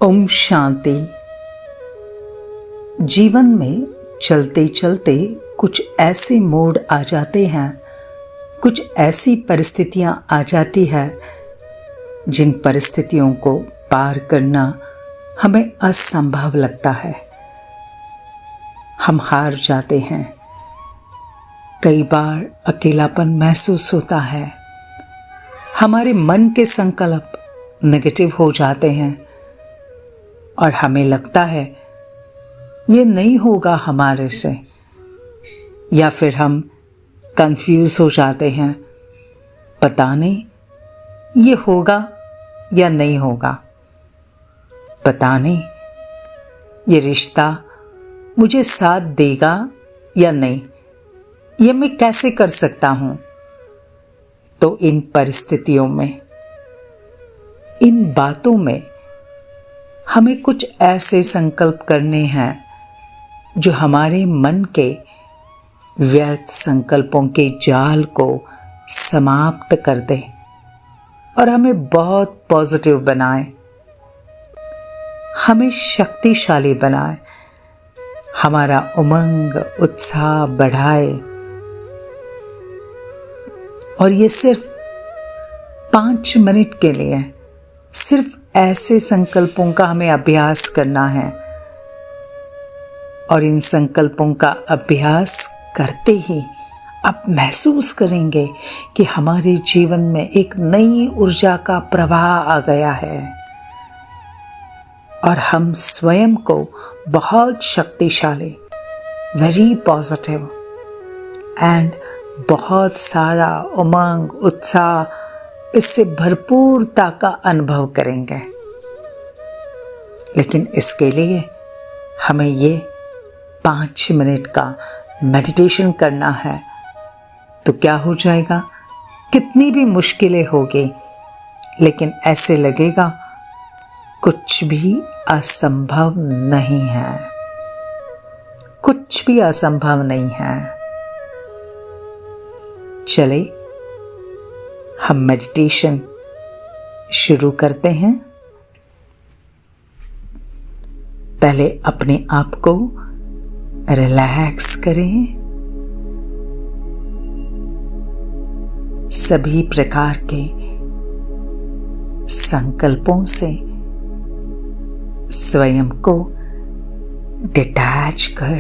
ओम शांति। जीवन में चलते चलते कुछ ऐसे मोड़ आ जाते हैं, कुछ ऐसी परिस्थितियां आ जाती है जिन परिस्थितियों को पार करना हमें असंभव लगता है। हम हार जाते हैं। कई बार अकेलापन महसूस होता है। हमारे मन के संकल्प नेगेटिव हो जाते हैं और हमें लगता है ये नहीं होगा हमारे से, या फिर हम कंफ्यूज हो जाते हैं, पता नहीं ये होगा या नहीं होगा, पता नहीं ये रिश्ता मुझे साथ देगा या नहीं, ये मैं कैसे कर सकता हूं। तो इन परिस्थितियों में, इन बातों में हमें कुछ ऐसे संकल्प करने हैं जो हमारे मन के व्यर्थ संकल्पों के जाल को समाप्त कर दे और हमें बहुत पॉजिटिव बनाए, हमें शक्तिशाली बनाए, हमारा उमंग उत्साह बढ़ाए। और ये सिर्फ 5 मिनट के लिए, सिर्फ ऐसे संकल्पों का हमें अभ्यास करना है। और इन संकल्पों का अभ्यास करते ही आप महसूस करेंगे कि हमारे जीवन में एक नई ऊर्जा का प्रवाह आ गया है और हम स्वयं को बहुत शक्तिशाली, वेरी पॉजिटिव एंड बहुत सारा उमंग उत्साह, इससे भरपूरता का अनुभव करेंगे। लेकिन इसके लिए हमें ये 5 मिनट का मेडिटेशन करना है। तो क्या हो जाएगा, कितनी भी मुश्किलें होगी, लेकिन ऐसे लगेगा कुछ भी असंभव नहीं है, कुछ भी असंभव नहीं है। चले हम मेडिटेशन शुरू करते हैं। पहले अपने आप को रिलैक्स करें। सभी प्रकार के संकल्पों से स्वयं को डिटैच कर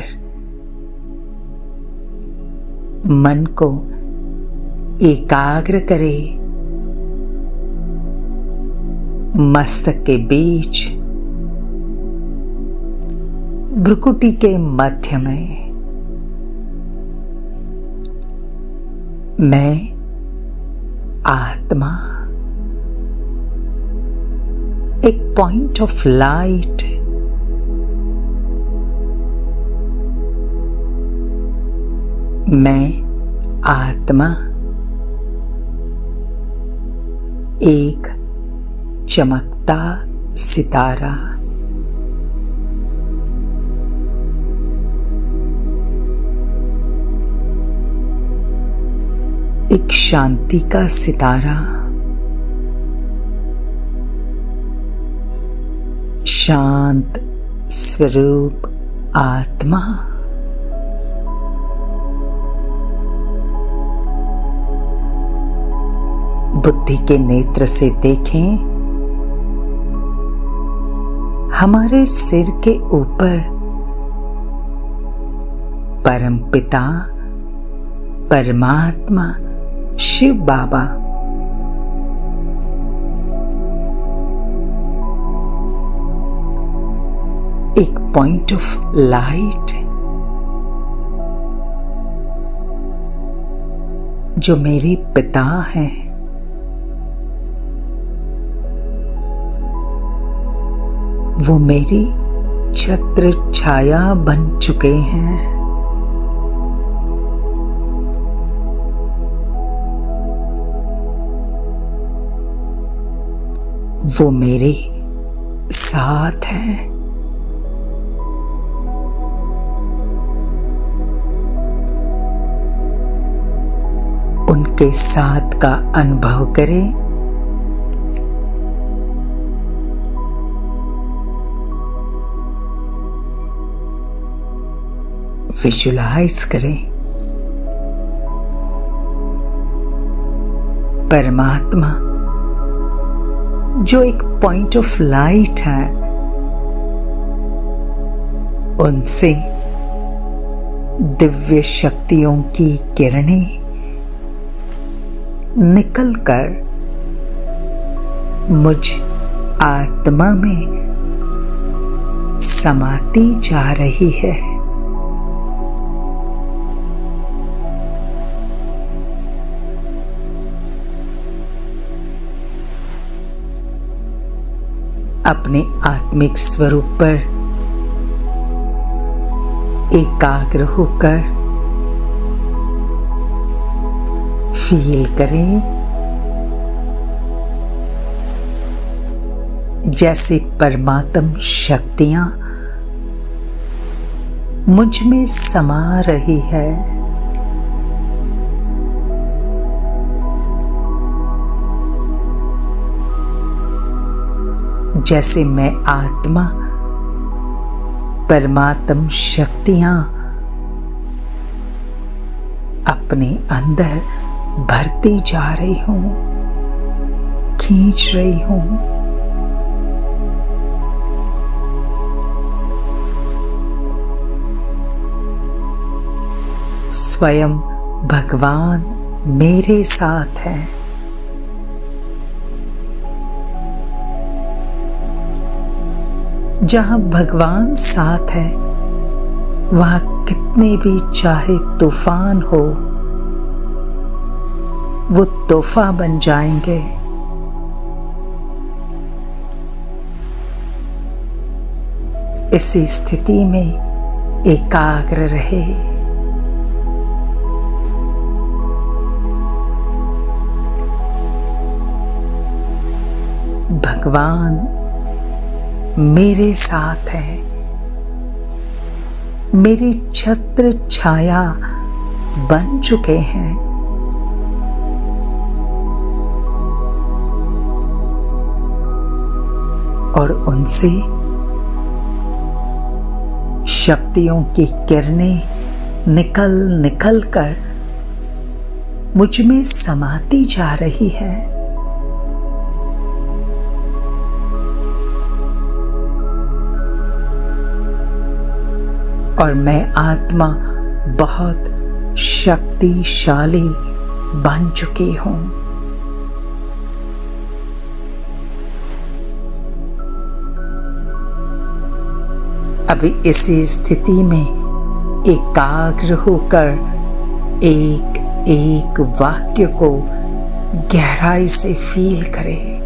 मन को एकाग्र करें। मस्तक के बीच भ्रुकुटी के मध्य में मैं आत्मा, एक पॉइंट ऑफ लाइट, मैं आत्मा एक चमकता सितारा, एक शांति का सितारा, शांत स्वरूप आत्मा। बुद्धि के नेत्र से देखें, हमारे सिर के ऊपर परमपिता परमात्मा शिव बाबा एक पॉइंट ऑफ लाइट जो मेरे पिता हैं, वो मेरी छत्र छाया बन चुके हैं। वो मेरे साथ हैं। उनके साथ का अनुभव करें। विजुलाइज करें। परमात्मा जो एक पॉइंट ऑफ लाइट है, उनसे दिव्य शक्तियों की किरणें निकलकर मुझ आत्मा में समाती जा रही है। अपने आत्मिक स्वरूप पर एकाग्र होकर फील करें जैसे परमात्म शक्तियां मुझ में समा रही है। जैसे मैं आत्मा परमात्म शक्तियां अपने अंदर भरती जा रही हूं, खींच रही हूं। स्वयं भगवान मेरे साथ है। जहां भगवान साथ है वहां कितने भी चाहे तूफान हो, वो तोहफा बन जाएंगे। इसी स्थिति में एकाग्र रहे। भगवान मेरे साथ है। मेरी छत्र छाया बन चुके हैं। और उनसे शक्तियों की किरणें निकल निकल कर मुझ में समाती जा रही है। और मैं आत्मा बहुत शक्तिशाली बन चुकी हूं। अभी इसी स्थिति में एकाग्र होकर एक एक वाक्य को गहराई से फील करें।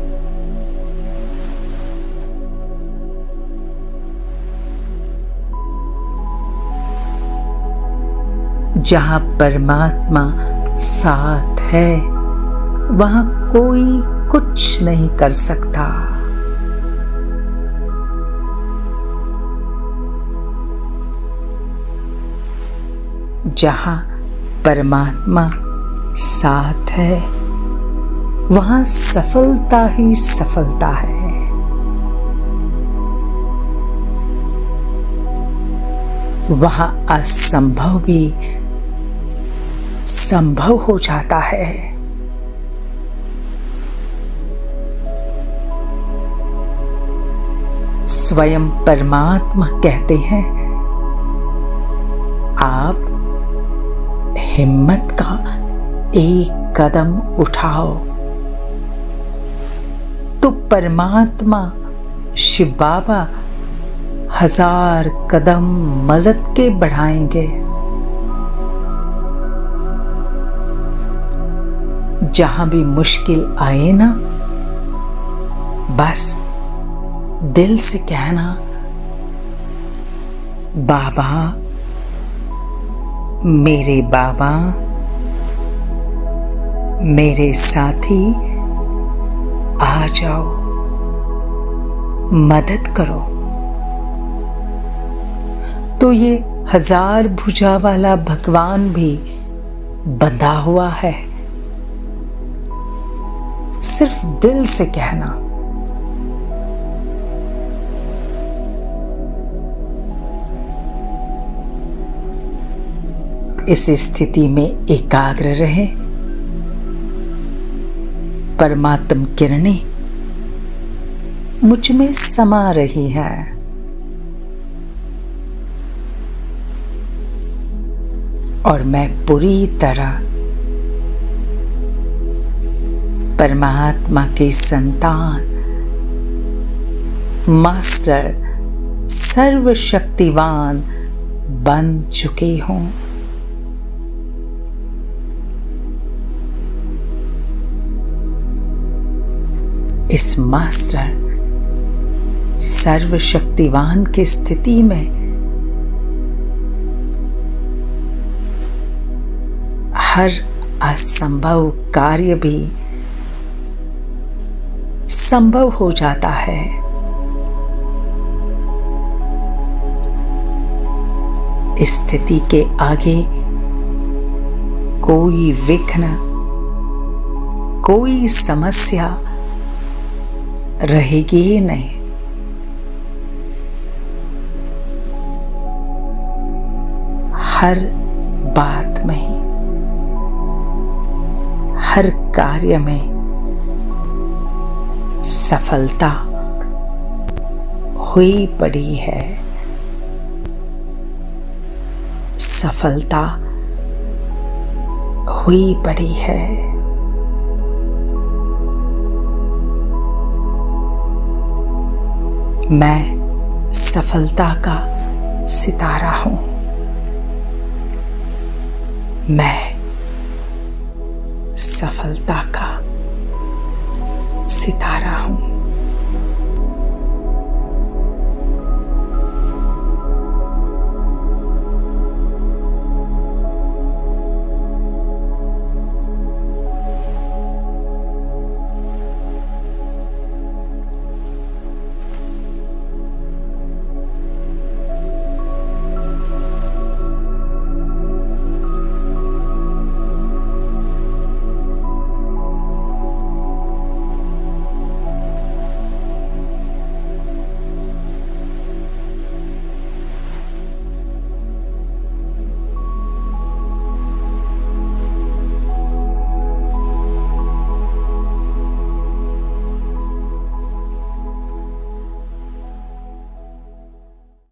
जहां परमात्मा साथ है वहां कोई कुछ नहीं कर सकता। जहां परमात्मा साथ है वहां सफलता ही सफलता है। वहां असंभव भी संभव हो जाता है। स्वयं परमात्मा कहते हैं, आप हिम्मत का एक कदम उठाओ तो परमात्मा शिव बाबा 1000 कदम मदद के बढ़ाएंगे। जहां भी मुश्किल आए ना, बस दिल से कहना, बाबा, मेरे बाबा, मेरे साथी, आ जाओ, मदद करो। तो ये 1000 भुजा वाला भगवान भी बंधा हुआ है। सिर्फ दिल से कहना, इस स्थिति में एकाग्र रहे। परमात्म किरणें मुझ में समा रही है। और मैं पूरी तरह परमात्मा की संतान, मास्टर, सर्वशक्तिवान बन चुकी हूं। इस मास्टर सर्वशक्तिवान की स्थिति में हर असंभव कार्य भी संभव हो जाता है। इस स्थिति के आगे कोई विघ्न, कोई समस्या रहेगी ही नहीं। हर बात में, हर कार्य में सफलता हुई पड़ी है। सफलता हुई पड़ी है। मैं सफलता का सितारा हूं। मैं सफलता